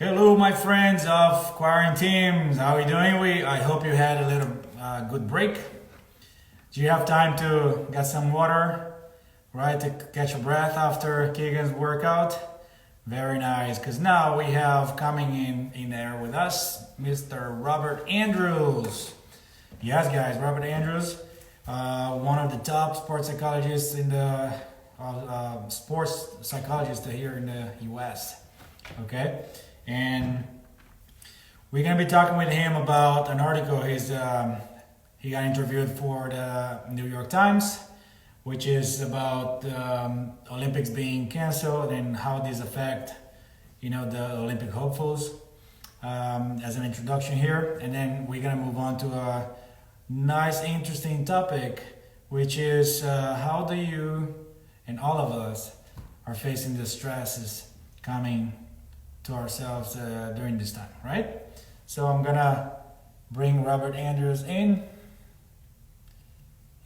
Hello, my friends of Quaranteam. How are you doing? I hope you had a little good break. Do you have time to get some water, right, to catch a breath after Keegan's workout? Very nice, because now we have coming in there with us, Mr. Robert Andrews. Yes, guys, Robert Andrews, one of the top sports psychologists in the sports psychologist here in the U.S. Okay, and we're gonna be talking with him about an article. He got interviewed for the New York Times, which is about Olympics being canceled and how these affect, the Olympic hopefuls. As an introduction here, and then we're gonna move on to a nice, interesting topic, which is how do you and all of us are facing the stresses coming to ourselves during this time, right? So I'm gonna bring Robert Andrews in,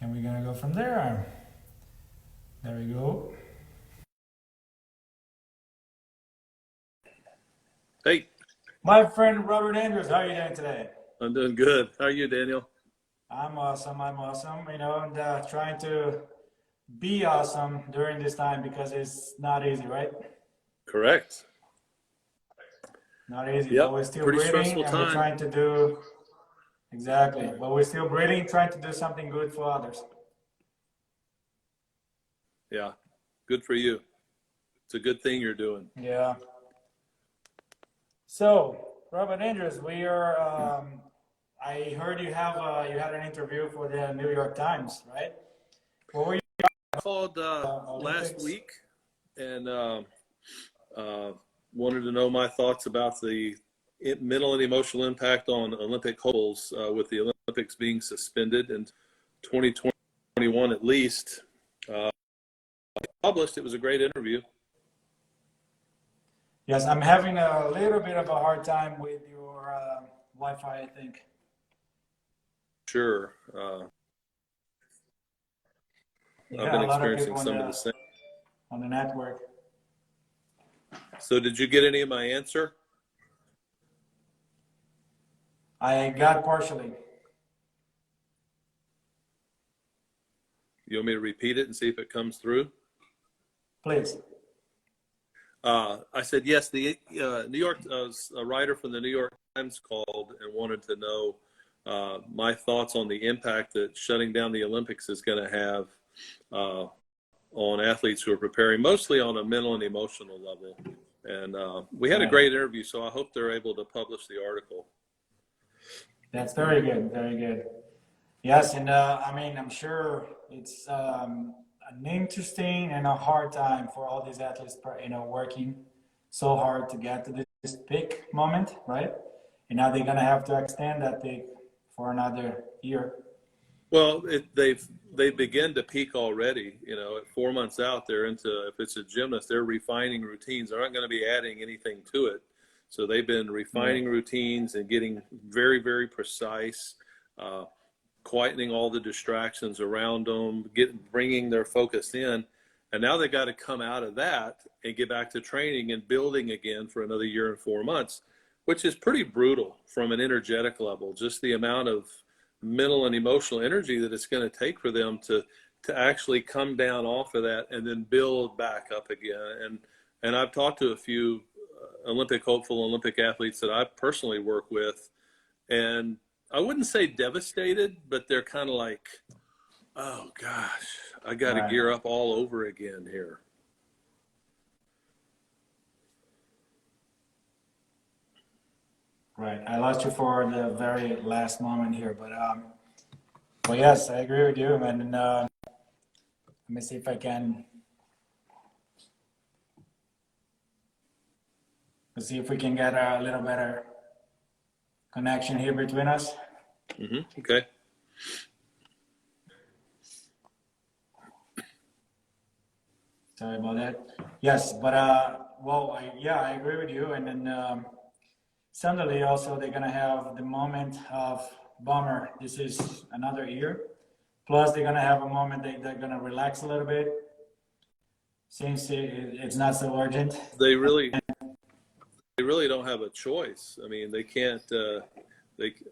and we're gonna go from there. There we go. Hey, My friend Robert Andrews, how are you doing today? I'm doing good. How are you, Daniel? I'm awesome. And trying to be awesome during this time because it's not easy, right? Correct. Not easy, Yep. but we're still Pretty breathing stressful and we're time. trying to do exactly. But we're still breathing, trying to do something good for others. Yeah. Good for you. It's a good thing you're doing. Yeah. So, Robert Andrews, we are. I heard you had an interview for the New York Times, right? What were you? I called last Olympics? week and wanted to know my thoughts about the mental and emotional impact on Olympic hopefuls with the Olympics being suspended in 2021 at least. Published. It was a great interview. Yes, I'm having a little bit of a hard time with your Wi-Fi, I think. Sure. Yeah, I've been a lot of experiencing people some of the same. on the network. So did you get any of my answer? I got partially. You want me to repeat it and see if it comes through? Please. I said, yes, the New York, a writer from the New York Times called and wanted to know my thoughts on the impact that shutting down the Olympics is going to have on athletes who are preparing, mostly on a mental and emotional level. And we had a great interview, so I hope they're able to publish the article. That's very good, very good. Yes, and I'm sure it's an interesting and a hard time for all these athletes, working so hard to get to this peak moment, right? And now they're gonna have to extend that peak for another year. Well, they begin to peak already. At 4 months out, they're into, if it's a gymnast, they're refining routines. They're not going to be adding anything to it. So they've been refining routines and getting very, very precise, quietening all the distractions around them, bringing their focus in. And now they got to come out of that and get back to training and building again for another year and 4 months, which is pretty brutal from an energetic level. Just the amount of mental and emotional energy that it's going to take for them to actually come down off of that and then build back up again. And I've talked to a few Olympic hopeful Olympic athletes that I personally work with, and I wouldn't say devastated, but they're kind of like, oh gosh, I got to gear up all over again here. Right. I lost you for the very last moment here, but well, yes, I agree with you, man. And let me see if I can. Let's see if we can get a little better connection here between us. Okay. Sorry about that. Yes, but I agree with you. And then suddenly also they're gonna have the moment of bummer. This is another year. Plus they're gonna have a moment they're gonna relax a little bit. Since it's not so urgent. They really really don't have a choice. I mean, they can't.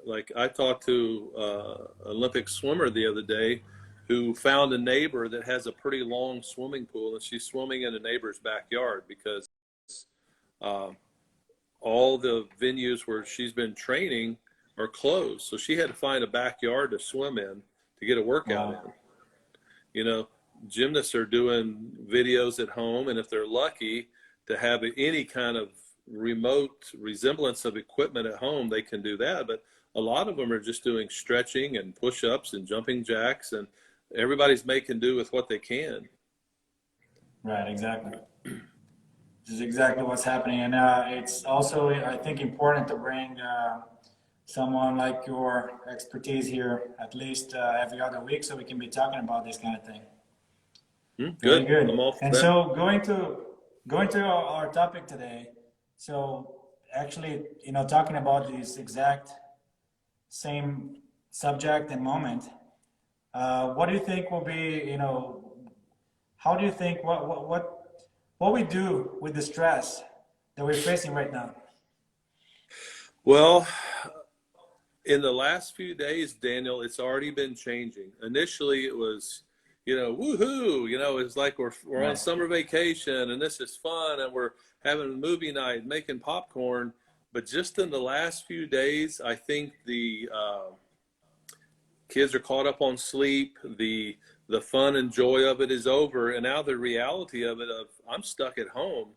Like I talked to Olympic swimmer the other day, who found a neighbor that has a pretty long swimming pool, and she's swimming in a neighbor's backyard because all the venues where she's been training are closed. So she had to find a backyard to swim in to get a workout in. You know, gymnasts are doing videos at home, and if they're lucky to have any kind of remote resemblance of equipment at home, they can do that. But a lot of them are just doing stretching and push-ups and jumping jacks, and everybody's making do with what they can. Right, exactly. This is exactly what's happening. And it's also, I think, important to bring someone like your expertise here at least every other week, so we can be talking about this kind of thing. Good. Very good. I'm all for And that. so going to our topic today. So actually, you know, talking about this exact same subject and moment, what do you think will be, you know, how do you think, what we do with the stress that we're facing right now? Well, in the last few days, Daniel, it's already been changing. Initially, it was, you know, woohoo, you know, it's like we're Right. on summer vacation and this is fun and we're having a movie night, making popcorn. But just in the last few days, I think the kids are caught up on sleep. The fun and joy of it is over, and now the reality of it, of I'm stuck at home,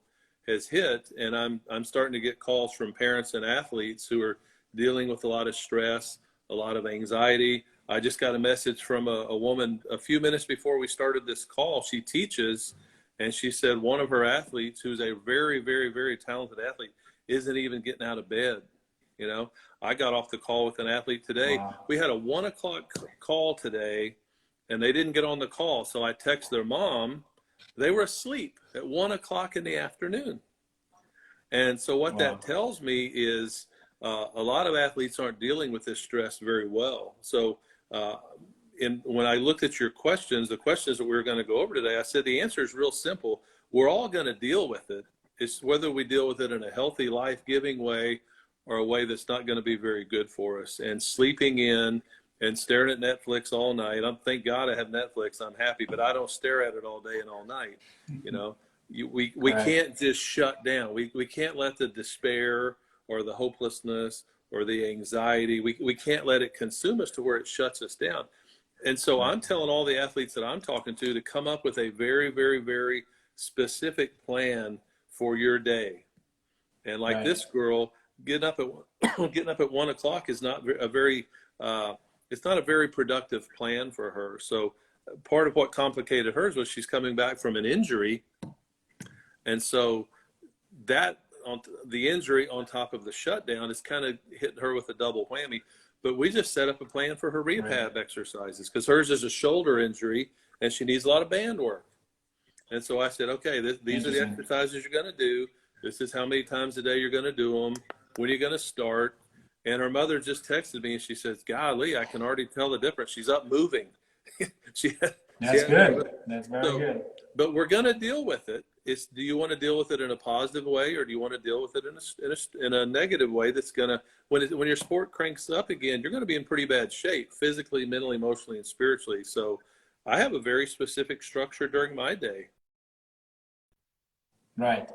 has hit, and I'm starting to get calls from parents and athletes who are dealing with a lot of stress, a lot of anxiety. I just got a message from a woman a few minutes before we started this call. She teaches, and she said one of her athletes, who's a very, very, very talented athlete, isn't even getting out of bed. You know, I got off the call with an athlete today. Wow. We had a 1 o'clock call today, and they didn't get on the call. So I texted their mom. They were asleep at 1 o'clock in the afternoon. And so what that tells me is a lot of athletes aren't dealing with this stress very well. So when I looked at your questions, the questions that we were going to go over today, I said the answer is real simple. We're all going to deal with it. It's whether we deal with it in a healthy, life-giving way or a way that's not going to be very good for us. And sleeping in and staring at Netflix all night. Thank God I have Netflix. I'm happy, but I don't stare at it all day and all night. You know, we Right. can't just shut down. We can't let the despair or the hopelessness or the anxiety, we can't let it consume us to where it shuts us down. And so I'm telling all the athletes that I'm talking to come up with a very, very, very specific plan for your day. And like Right. this girl, getting up at 1 o'clock is not a very it's not a very productive plan for her. So part of what complicated hers was she's coming back from an injury. And so that the injury on top of the shutdown is kind of hitting her with a double whammy. But we just set up a plan for her rehab exercises, because hers is a shoulder injury and she needs a lot of band work. And so I said, okay, these are the exercises you're going to do. This is how many times a day you're going to do them. When are you going to start? And her mother just texted me and she says, golly, I can already tell the difference. She's up moving. That's good. That's very good. But we're going to deal with it. Do you want to deal with it in a positive way, or do you want to deal with it in a negative way that's going to, when your sport cranks up again, you're going to be in pretty bad shape physically, mentally, emotionally, and spiritually. So I have a very specific structure during my day. Right.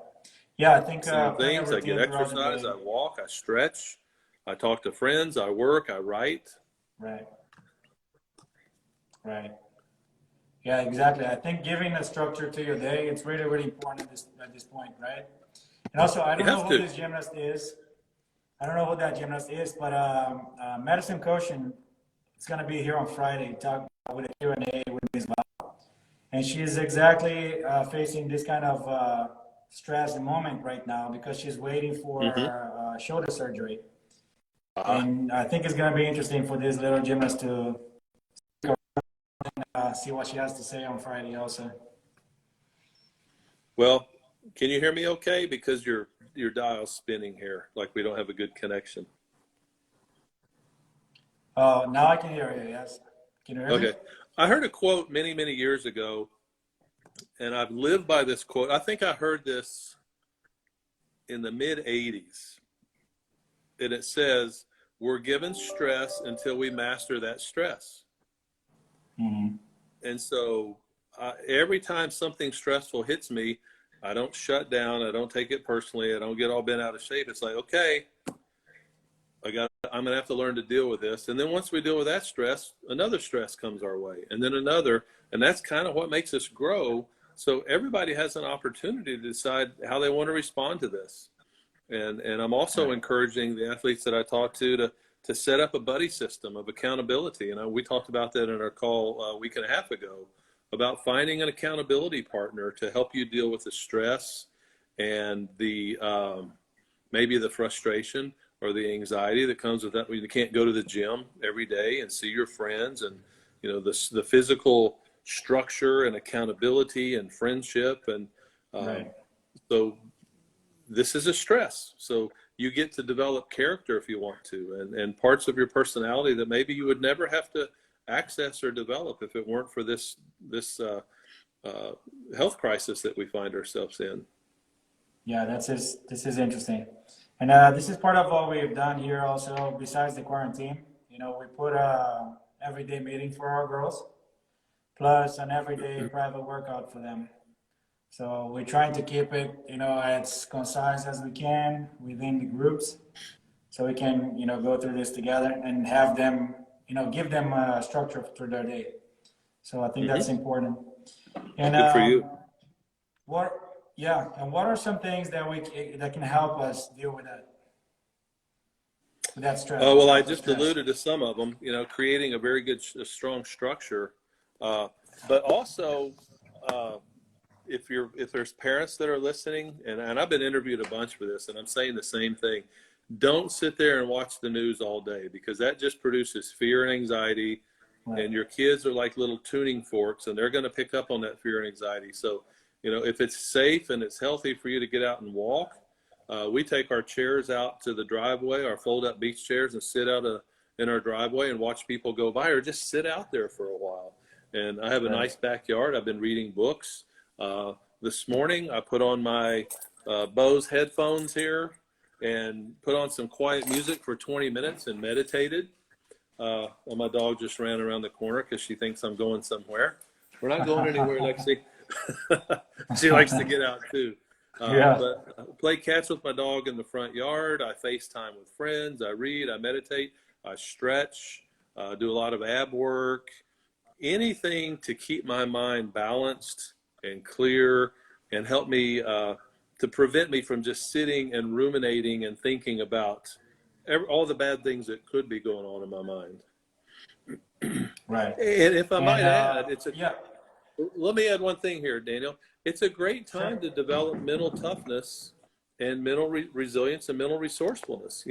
Yeah, I think things. I get exercise, I walk, I stretch, I talk to friends, I work, I write. Right. Right. Yeah, exactly. I think giving a structure to your day, it's really, really important at this point, right? And also, I don't know who this gymnast is. I don't know who that gymnast is, but Madison Koshin is going to be here on Friday, talk with a Q&A with me as well. And she's exactly facing this kind of stress moment right now because she's waiting for shoulder surgery. And I think it's going to be interesting for this little gymnast to see what she has to say on Friday also. Well, can you hear me okay? Because your dial's spinning here, like we don't have a good connection. Oh, now I can hear you, yes. Can you hear me? Okay. I heard a quote many, many years ago, and I've lived by this quote. I think I heard this in the mid 80s, and it says, we're given stress until we master that stress. Mm-hmm. And so every time something stressful hits me, I don't shut down. I don't take it personally. I don't get all bent out of shape. It's like, okay, I'm going to have to learn to deal with this. And then once we deal with that stress, another stress comes our way, and then another. And that's kind of what makes us grow. So everybody has an opportunity to decide how they want to respond to this. And I'm also encouraging the athletes that I talk to set up a buddy system of accountability. And we talked about that in our call a week and a half ago, about finding an accountability partner to help you deal with the stress and the maybe the frustration or the anxiety that comes with that. You can't go to the gym every day and see your friends, and the physical structure and accountability and friendship, and so this is a stress. So you get to develop character if you want to, and parts of your personality that maybe you would never have to access or develop if it weren't for this health crisis that we find ourselves in. Yeah, this is interesting. And this is part of what we've done here also, besides the quarantine. We put a everyday meeting for our girls, plus an everyday private workout for them. So we're trying to keep it, as concise as we can within the groups, so we can, go through this together and have them, give them a structure through their day. So I think that's important. And good for you. And what are some things that can help us deal with that stress? Well, I just alluded to some of them. Creating a very good, strong structure, but also if there's parents that are listening, and I've been interviewed a bunch for this, and I'm saying the same thing. Don't sit there and watch the news all day, because that just produces fear and anxiety. Right. And your kids are like little tuning forks, and they're going to pick up on that fear and anxiety. So, if it's safe and it's healthy for you to get out and walk, we take our chairs out to the driveway, our fold-up beach chairs, and sit out in our driveway and watch people go by, or just sit out there for a while. And I have a nice backyard. I've been reading books. This morning, I put on my Bose headphones here and put on some quiet music for 20 minutes and meditated. And my dog just ran around the corner because she thinks I'm going somewhere. We're not going anywhere, Lexi. She likes to get out too. But I play catch with my dog in the front yard. I FaceTime with friends. I read. I meditate. I stretch. Do a lot of ab work. Anything to keep my mind balanced and clear, and help me to prevent me from just sitting and ruminating and thinking about all the bad things that could be going on in my mind. Right. And if I might add, let me add one thing here, Daniel. It's a great time to develop mental toughness and mental resilience and mental resourcefulness,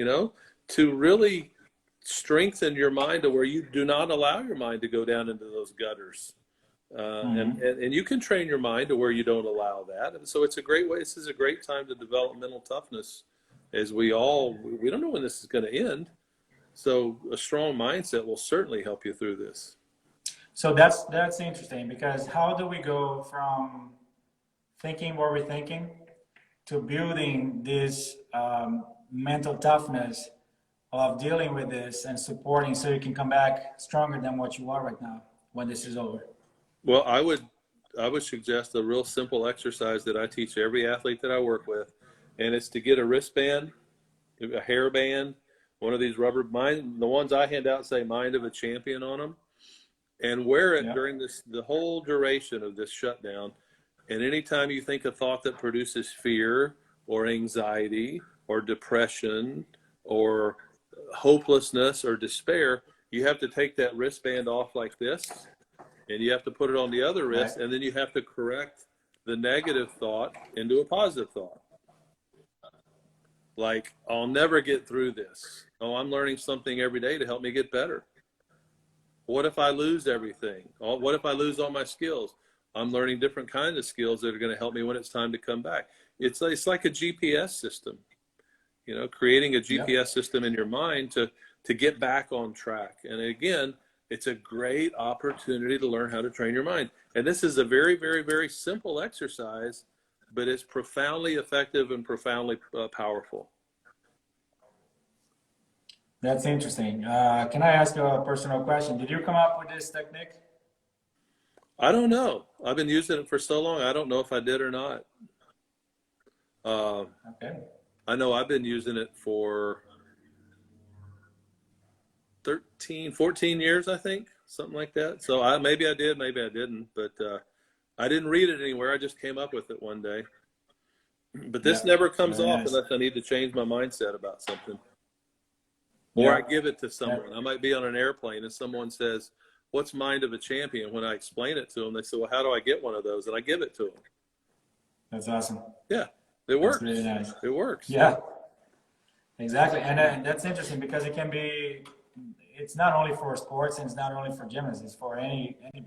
to really strengthen your mind to where you do not allow your mind to go down into those gutters. And you can train your mind to where you don't allow that. And so it's a great way. This is a great time to develop mental toughness, as we don't know when this is going to end. So a strong mindset will certainly help you through this. So that's interesting, because how do we go from thinking what we're thinking to building this mental toughness of dealing with this and supporting, so you can come back stronger than what you are right now when this is over? Well, I would suggest a real simple exercise that I teach every athlete that I work with, and it's to get a wristband, a hairband, one of these rubber, the ones I hand out say "Mind of a Champion" on them, and wear it during the whole duration of this shutdown. And anytime you think a thought that produces fear or anxiety or depression or hopelessness or despair, you have to take that wristband off like this, and you have to put it on the other wrist, and then you have to correct the negative thought into a positive thought. Like, I'll never get through this. Oh, I'm learning something every day to help me get better. What if I lose everything? What if I lose all my skills? I'm learning different kinds of skills that are going to help me when it's time to come back. It's like a GPS system, creating a GPS system in your mind to get back on track. And again, it's a great opportunity to learn how to train your mind. And this is a very, very, very simple exercise but it's profoundly effective and profoundly powerful. That's interesting. Can I ask you a personal question? Did you come up with this technique? I don't know. I've been using it for so long. I don't know if I did or not. Okay. I know I've been using it for 13, 14 years, I think, something like that. So maybe I did, maybe I didn't, but I didn't read it anywhere. I just came up with it one day. But this never comes Very off nice. unless I need to change my mindset about something. Or I give it to someone. I might be on an airplane and someone says, "What's Mind of a Champion?" When I explain it to them, they say, "Well, how do I get one of those?" And I give it to them. That's awesome. Yeah, it works. That's really nice. It works. Yeah, exactly. And that's interesting because it can be, it's not only for sports and it's not only for gymnasts, it's for anybody.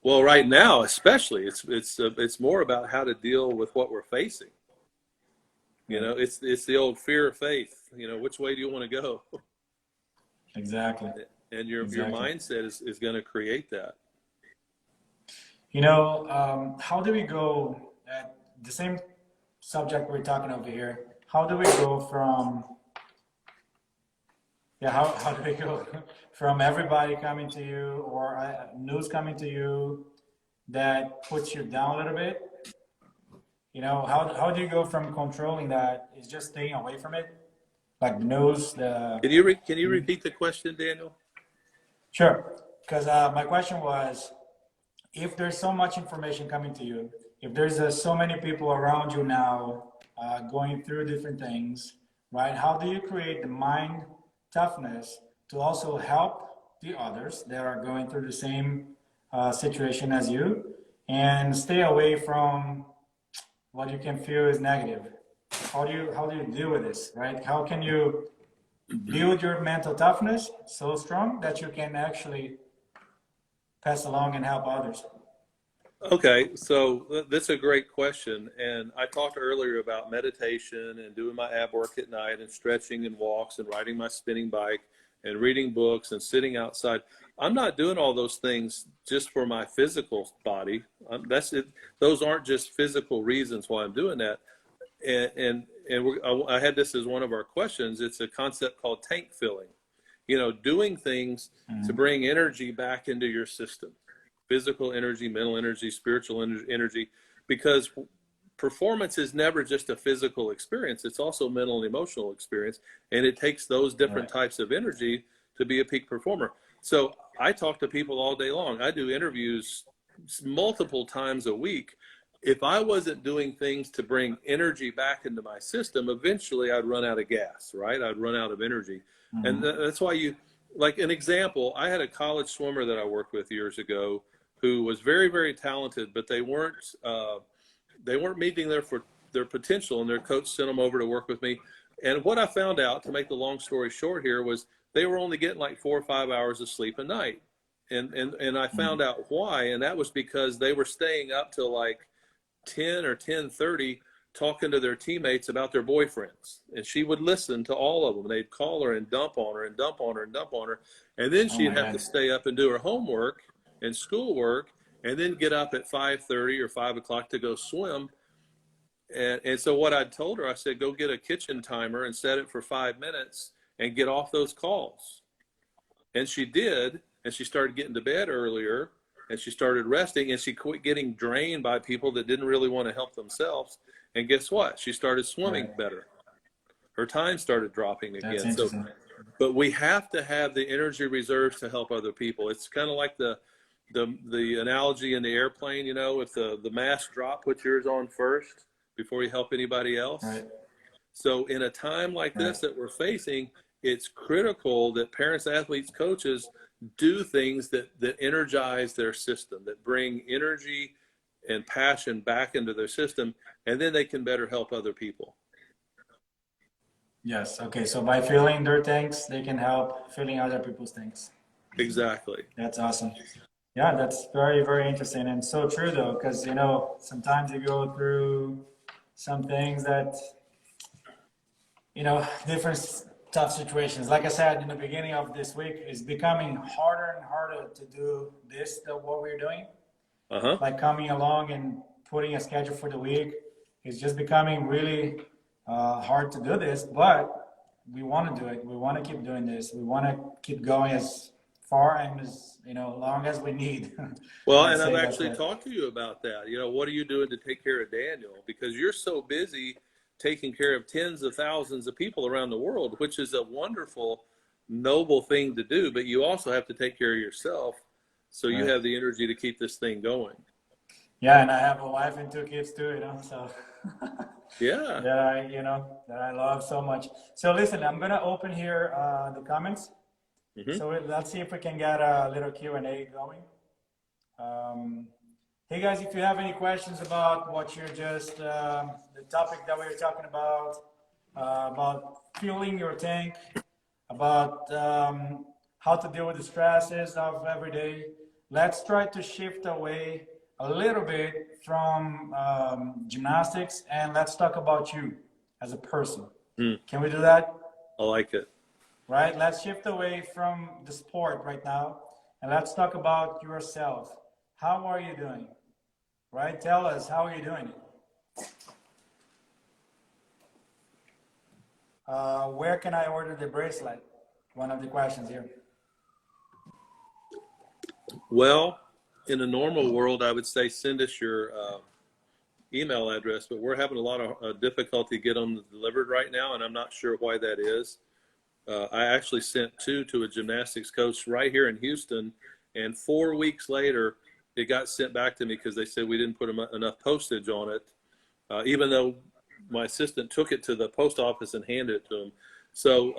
Well, right now, especially, it's more about how to deal with what we're facing. You know, it's the old fear of faith. You know, which way do you want to go? Exactly. And your mindset is going to create that. You know, how do we go at the same subject we're talking over here? How do we go from, how do we go from everybody coming to you or news coming to you that puts you down a little bit? You know, how do you go from controlling that is just staying away from it? Like the news, the... Can you repeat the question, Daniel? Sure. Because my question was, if there's so much information coming to you, if there's so many people around you now going through different things, right? How do you create the mind toughness to also help the others that are going through the same situation as you and stay away from what you can feel is negative? How do you deal with this, right? How can you build your mental toughness so strong that you can actually pass along and help others? Okay, so that's a great question. And I talked earlier about meditation and doing my ab work at night and stretching and walks and riding my spinning bike and reading books and sitting outside. I'm not doing all those things just for my physical body. That's it. Those aren't just physical reasons why I'm doing that. And I had this as one of our questions. It's a concept called tank filling. You know, doing things to bring energy back into your system. Physical energy, mental energy, spiritual energy, because performance is never just a physical experience. It's also mental and emotional experience. And it takes those different types of energy to be a peak performer. So I talk to people all day long. I do interviews multiple times a week. If I wasn't doing things to bring energy back into my system, eventually I'd run out of gas, right? I'd run out of energy. And that's why like an example, I had a college swimmer that I worked with years ago who was very, very talented, but they weren't meeting their potential, and their coach sent them over to work with me. And what I found out, to make the long story short here, was they were only getting like 4 or 5 hours of sleep a night. And I found out why, and that was because they were staying up till like 10 or 10:30 talking to their teammates about their boyfriends. And she would listen to all of them. They'd call her and dump on her and dump on her and dump on her. And then she'd have to stay up and do her homework and schoolwork and then get up at 5:30 or 5 o'clock to go swim. And so what I told her, I said, go get a kitchen timer and set it for 5 minutes and get off those calls. And she did, and she started getting to bed earlier, and she started resting, and she quit getting drained by people that didn't really want to help themselves. And guess what? She started swimming better. Her time started dropping again. So, but we have to have the energy reserves to help other people. It's kind of like the analogy in the airplane, you know, if the mask drop, put yours on first before you help anybody else. Right. So in a time like this that we're facing, it's critical that parents, athletes, coaches do things that energize their system, that bring energy and passion back into their system, and then they can better help other people. Yes. Okay. So by filling their tanks, they can help filling other people's tanks. Exactly. That's awesome. Yeah, that's very, very interesting and so true though, because you know sometimes you go through some things that, you know, different tough situations. Like I said in the beginning of this week, it's becoming harder and harder to do what we're doing. Like coming along and putting a schedule for the week. It's just becoming really hard to do this, but we want to do it. We want to keep doing this. We want to keep going as far and as long as we need. Well, I'd and I've say that's actually it. talked to you about that. What are you doing to take care of Daniel? Because you're so busy taking care of tens of thousands of people around the world, which is a wonderful, noble thing to do. But you also have to take care of yourself, so you Right. have the energy to keep this thing going. Yeah, and I have a wife and 2 kids too, so Yeah. that I love so much. So listen, I'm gonna open here the comments. Hmm. So let's see if we can get a little Q&A going. Hey guys, if you have any questions about what you're just the topic that we were talking about fueling your tank, about how to deal with the stresses of every day, let's try to shift away a little bit from gymnastics, and let's talk about you as a person. Can we do that? I like it. Right? Let's shift away from the sport right now, and let's talk about yourself. How are you doing? Right? Tell us, how are you doing? Where can I order the bracelet? One of the questions here. Well, in a normal world, I would say send us your email address, but we're having a lot of difficulty getting them delivered right now, and I'm not sure why that is. I actually sent 2 to a gymnastics coach right here in Houston, and 4 weeks later, it got sent back to me because they said we didn't put enough postage on it, even though my assistant took it to the post office and handed it to him. So,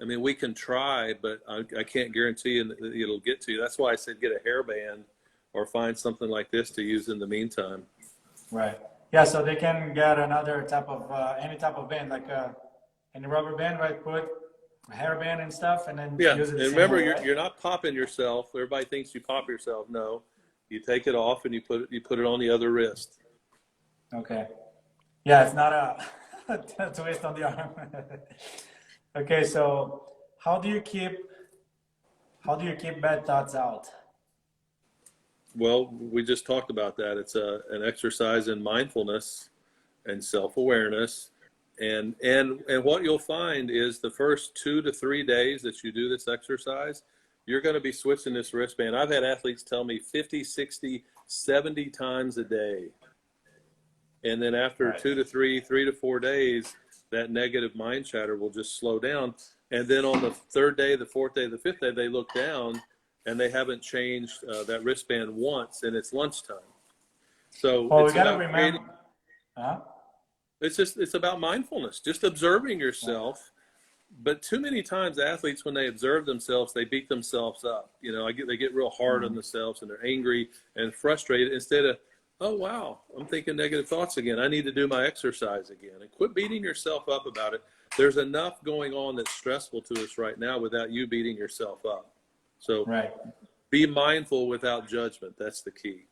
I mean, we can try, but I can't guarantee it'll get to you. That's why I said get a hairband or find something like this to use in the meantime. Right. Yeah, so they can get another type of, any type of band, like any rubber band, right? Put a hairband and stuff, and then Yeah, use it and the same remember, way, right? you're not popping yourself. Everybody thinks you pop yourself. No, you take it off and you put it on the other wrist. Okay. Yeah, it's not a twist on the arm. Okay, so how do you keep bad thoughts out? Well, we just talked about that. It's an exercise in mindfulness and self-awareness. And what you'll find is the first 2 to 3 days that you do this exercise, you're going to be switching this wristband. I've had athletes tell me 50, 60, 70 times a day. And then after Right. 2 to 3, 3 to 4 days, that negative mind chatter will just slow down. And then on the 3rd day, the 4th day, the 5th day, they look down and they haven't changed that wristband once, and it's lunchtime. So Well, we it's got to about remember. it's about mindfulness, just observing yourself. But too many times athletes, when they observe themselves, they beat themselves up. They get real hard on themselves and they're angry and frustrated instead of, oh, wow, I'm thinking negative thoughts again. I need to do my exercise again. And quit beating yourself up about it. There's enough going on that's stressful to us right now without you beating yourself up. So Right. be mindful without judgment. That's the key.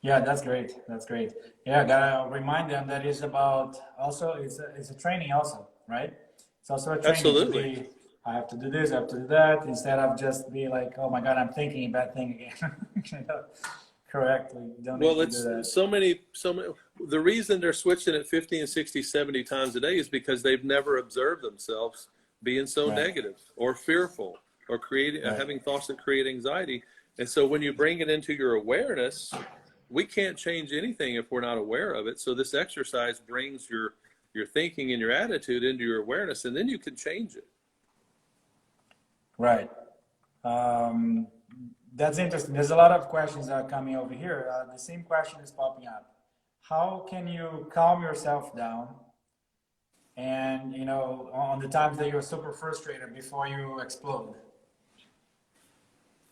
Yeah, that's great. That's great. Yeah, gotta remind them that it's about also it's a training also, right? It's also a training Absolutely. to be. I have to do this. I have to do that. Instead of just be like, oh my God, I'm thinking a bad thing again. Correct. We don't Well, need to it's do that. so many. The reason they're switching it 50 and 60, 70 times a day is because they've never observed themselves being so Right. negative or fearful or having thoughts that create anxiety. And so when you bring it into your awareness, we can't change anything if we're not aware of it. So this exercise brings your thinking and your attitude into your awareness, and then you can change it. Right. That's interesting. There's a lot of questions that are coming over here. The same question is popping up. How can you calm yourself down? And on the times that you're super frustrated before you explode.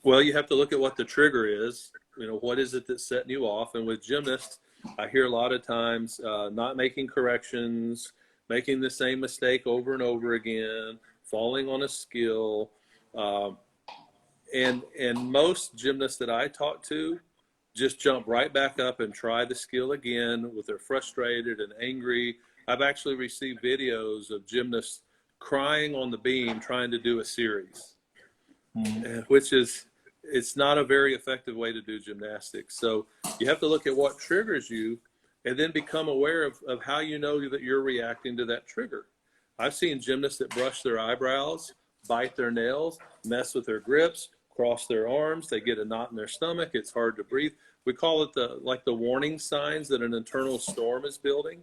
Well, you have to look at what the trigger is. What is it that's setting you off? And with gymnasts, I hear a lot of times not making corrections, making the same mistake over and over again, falling on a skill. And most gymnasts that I talk to just jump right back up and try the skill again with they're frustrated and angry. I've actually received videos of gymnasts crying on the beam trying to do a series, which is it's not a very effective way to do gymnastics. So you have to look at what triggers you and then become aware of how you know that you're reacting to that trigger. I've seen gymnasts that brush their eyebrows, bite their nails, mess with their grips, cross their arms, they get a knot in their stomach, it's hard to breathe. We call it the warning signs that an internal storm is building.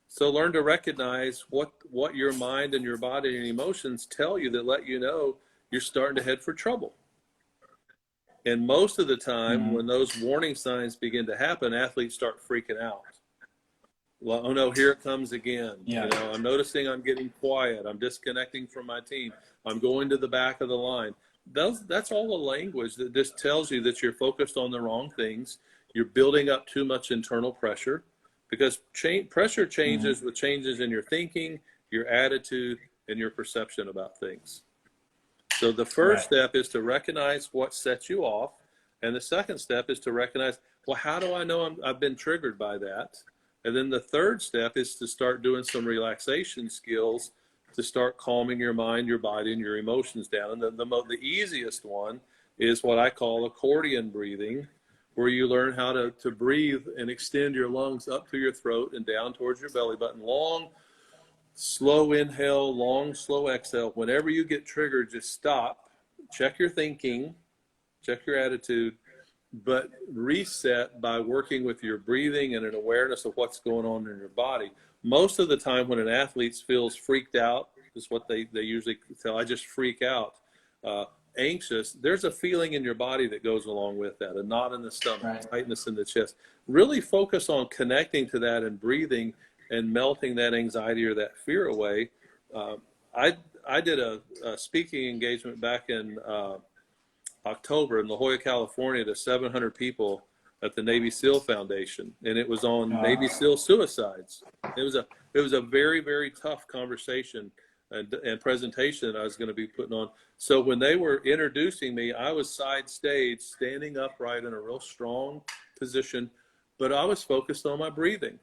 So learn to recognize what your mind and your body and emotions tell you that let you know you're starting to head for trouble. And most of the time, when those warning signs begin to happen, athletes start freaking out. Well, oh no, here it comes again. Yeah. You know, I'm noticing I'm getting quiet. I'm disconnecting from my team. I'm going to the back of the line. That's all the language that just tells you that you're focused on the wrong things. You're building up too much internal pressure, because pressure changes with changes in your thinking, your attitude, and your perception about things. So the first step is to recognize what sets you off. And the second step is to recognize, well, how do I know I've been triggered by that? And then the third step is to start doing some relaxation skills to start calming your mind, your body, and your emotions down. And the easiest one is what I call accordion breathing, where you learn how to breathe and extend your lungs up through your throat and down towards your belly button. Long, slow inhale, long, slow exhale. Whenever you get triggered, just stop, check your thinking, check your attitude, but reset by working with your breathing and an awareness of what's going on in your body. Most of the time when an athlete feels freaked out, is what they usually tell, I just freak out, anxious, there's a feeling in your body that goes along with that, a knot in the stomach, tightness in the chest. Really focus on connecting to that and breathing and melting that anxiety or that fear away. I did a speaking engagement back in October in La Jolla, California, to 700 people at the Navy SEAL Foundation, and it was on Navy SEAL suicides. It was a very, very tough conversation and presentation that I was going to be putting on. So when they were introducing me, I was side stage, standing upright in a real strong position, but I was focused on my breathing,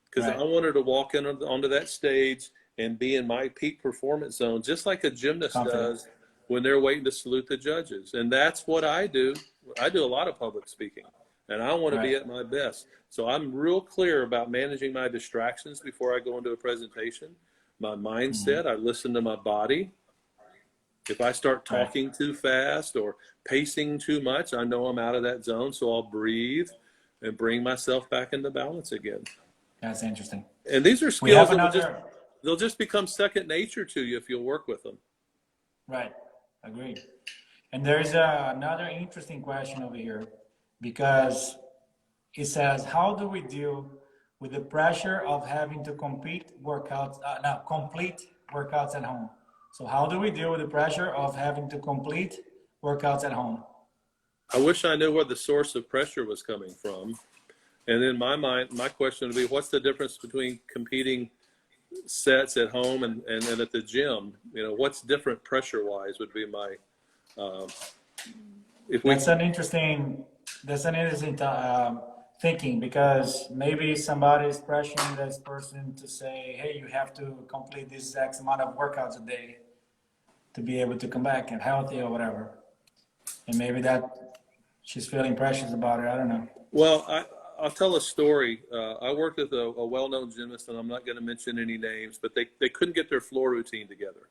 because I wanted to walk in onto that stage and be in my peak performance zone, just like a gymnast does when they're waiting to salute the judges. And that's what I do. I do a lot of public speaking, and I want to be at my best. So I'm real clear about managing my distractions before I go into a presentation. My mindset, I listen to my body. If I start talking too fast or pacing too much, I know I'm out of that zone. So I'll breathe and bring myself back into balance again. That's interesting. And these are skills that they'll just become second nature to you if you'll work with them. Right. Agreed. And there's another interesting question over here, because it says, how do we deal with the pressure of having to complete workouts at home? So how do we deal with the pressure of having to complete workouts at home? I wish I knew where the source of pressure was coming from. And in my mind, my question would be, what's the difference between competing sets at home and at the gym? You know, what's different pressure-wise would be my, That's an interesting thinking, because maybe somebody is pressuring this person to say, hey, you have to complete this X amount of workouts a day to be able to come back and healthy or whatever. And maybe that she's feeling precious about it. I don't know. Well, I'll tell a story. I worked with a well-known gymnast, and I'm not going to mention any names, but they couldn't get their floor routine together.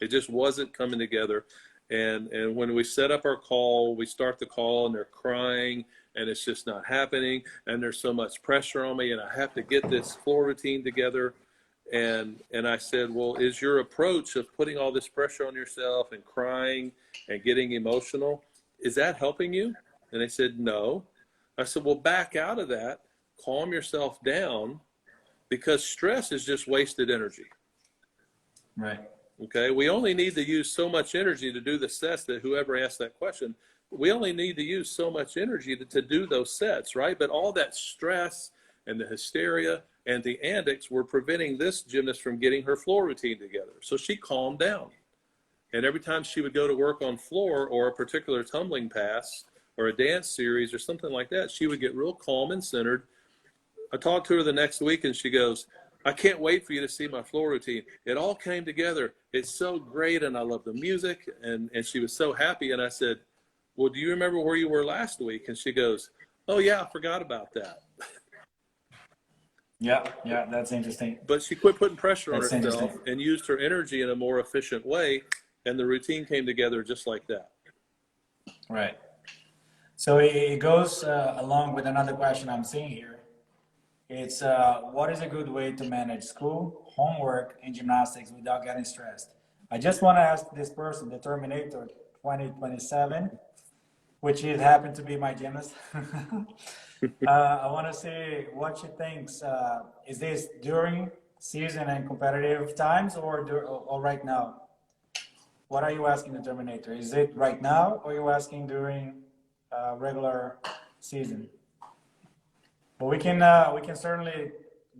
It just wasn't coming together. And when we set up our call, we start the call and they're crying and it's just not happening. And there's so much pressure on me and I have to get this floor routine together. And I said, well, is your approach of putting all this pressure on yourself and crying and getting emotional, is that helping you? And they said, no. I said, well, back out of that, calm yourself down, because stress is just wasted energy. Right. Okay, we only need to use so much energy to do the sets that whoever asked that question, we only need to use so much energy to do those sets, right? But all that stress and the hysteria and the antics were preventing this gymnast from getting her floor routine together. So she calmed down. And every time she would go to work on floor or a particular tumbling pass or a dance series or something like that, she would get real calm and centered. I talked to her the next week and she goes, I can't wait for you to see my floor routine. It all came together. It's so great, and I love the music. And she was so happy. And I said, well, do you remember where you were last week? And she goes, oh yeah, I forgot about that. Yeah, yeah, that's interesting. But she quit putting pressure on That's herself interesting. and used her energy in a more efficient way. And the routine came together just like that. Right. So it goes along with another question I'm seeing here. It's what is a good way to manage school, homework, and gymnastics without getting stressed? I just want to ask this person, the Terminator 2027, which it happened to be my gymnast. I want to see what she thinks. Is this during season and competitive times or right now? What are you asking the Terminator? Is it right now or are you asking during regular season? But we can certainly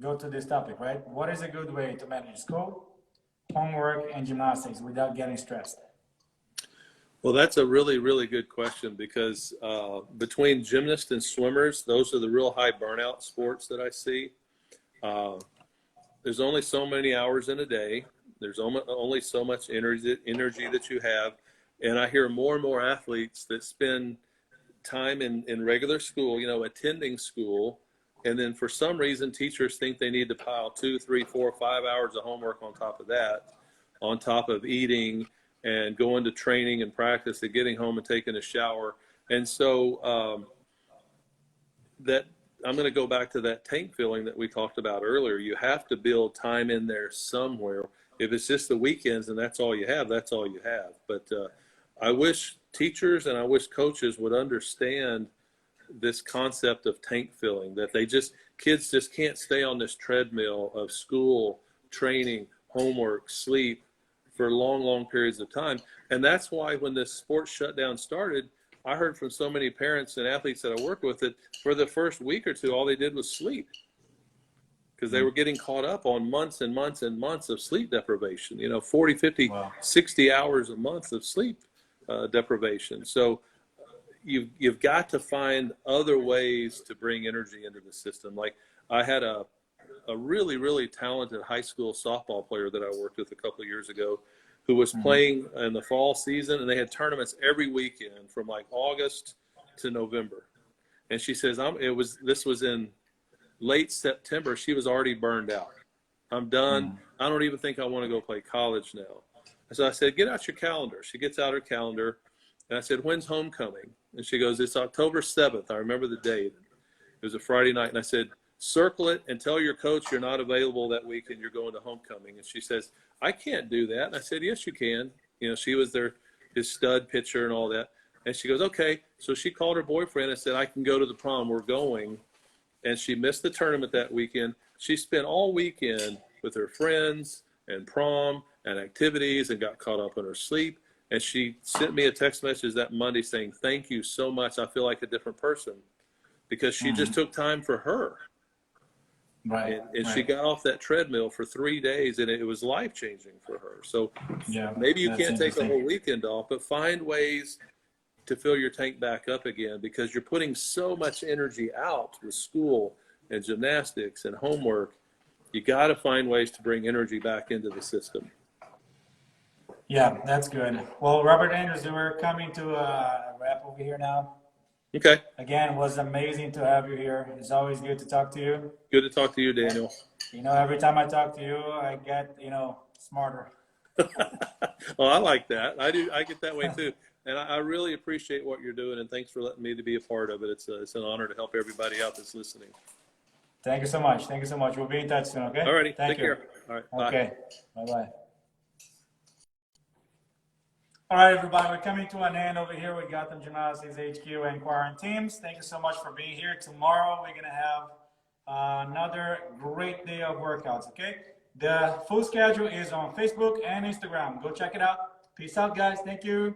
go to this topic, right? What is a good way to manage school, homework, and gymnastics without getting stressed? Well, that's a really, really good question because between gymnasts and swimmers, those are the real high burnout sports that I see. There's only so many hours in a day. There's only so much energy that you have. And I hear more and more athletes that spend time in regular school, attending school. And then for some reason, teachers think they need to pile 2, 3, 4, 5 hours of homework on top of that, on top of eating and going to training and practice and getting home and taking a shower. And so that I'm going to go back to that tank filling that we talked about earlier. You have to build time in there somewhere. If it's just the weekends and that's all you have, that's all you have. But I wish teachers and I wish coaches would understand this concept of tank filling, that kids just can't stay on this treadmill of school, training, homework, sleep for long, long periods of time. And that's why when this sports shutdown started, I heard from so many parents and athletes that I work with that for the first week or two, all they did was sleep because they were getting caught up on months and months and months of sleep deprivation, 40, 50, wow. 60 hours a month of sleep deprivation. So you've got to find other ways to bring energy into the system. Like I had a really, really talented high school softball player that I worked with a couple of years ago who was playing in the fall season, and they had tournaments every weekend from like August to November. And she says, this was in late September. She was already burned out. I'm done. I don't even think I want to go play college now. And so I said, get out your calendar. She gets out her calendar. And I said, when's homecoming? And she goes, it's October 7th. I remember the date. It was a Friday night. And I said, circle it and tell your coach you're not available that week and you're going to homecoming. And she says, I can't do that. And I said, yes, you can. She was his stud pitcher and all that. And she goes, okay. So she called her boyfriend and said, I can go to the prom. We're going. And she missed the tournament that weekend. She spent all weekend with her friends and prom and activities and got caught up in her sleep. And she sent me a text message that Monday saying, thank you so much. I feel like a different person because she just took time for her. Right. And she got off that treadmill for 3 days and it was life-changing for her. So maybe you can't take a whole weekend off, but find ways to fill your tank back up again because you're putting so much energy out with school and gymnastics and homework. You got to find ways to bring energy back into the system. Yeah, that's good. Well, Robert Andrews, we're coming to a wrap over here now. Okay. Again, it was amazing to have you here. It's always good to talk to you. Good to talk to you, Daniel. Every time I talk to you, I get, smarter. Well, I like that. I do. I get that way too. And I really appreciate what you're doing. And thanks for letting me to be a part of it. It's an honor to help everybody out that's listening. Thank you so much. Thank you so much. We'll be in touch soon, okay? All righty. Take care. All right. Bye. Okay. Bye-bye. All right, everybody, we're coming to an end over here with Gotham Gymnastics HQ and Quaranteams. Thank you so much for being here. Tomorrow, we're going to have another great day of workouts, okay? The full schedule is on Facebook and Instagram. Go check it out. Peace out, guys. Thank you.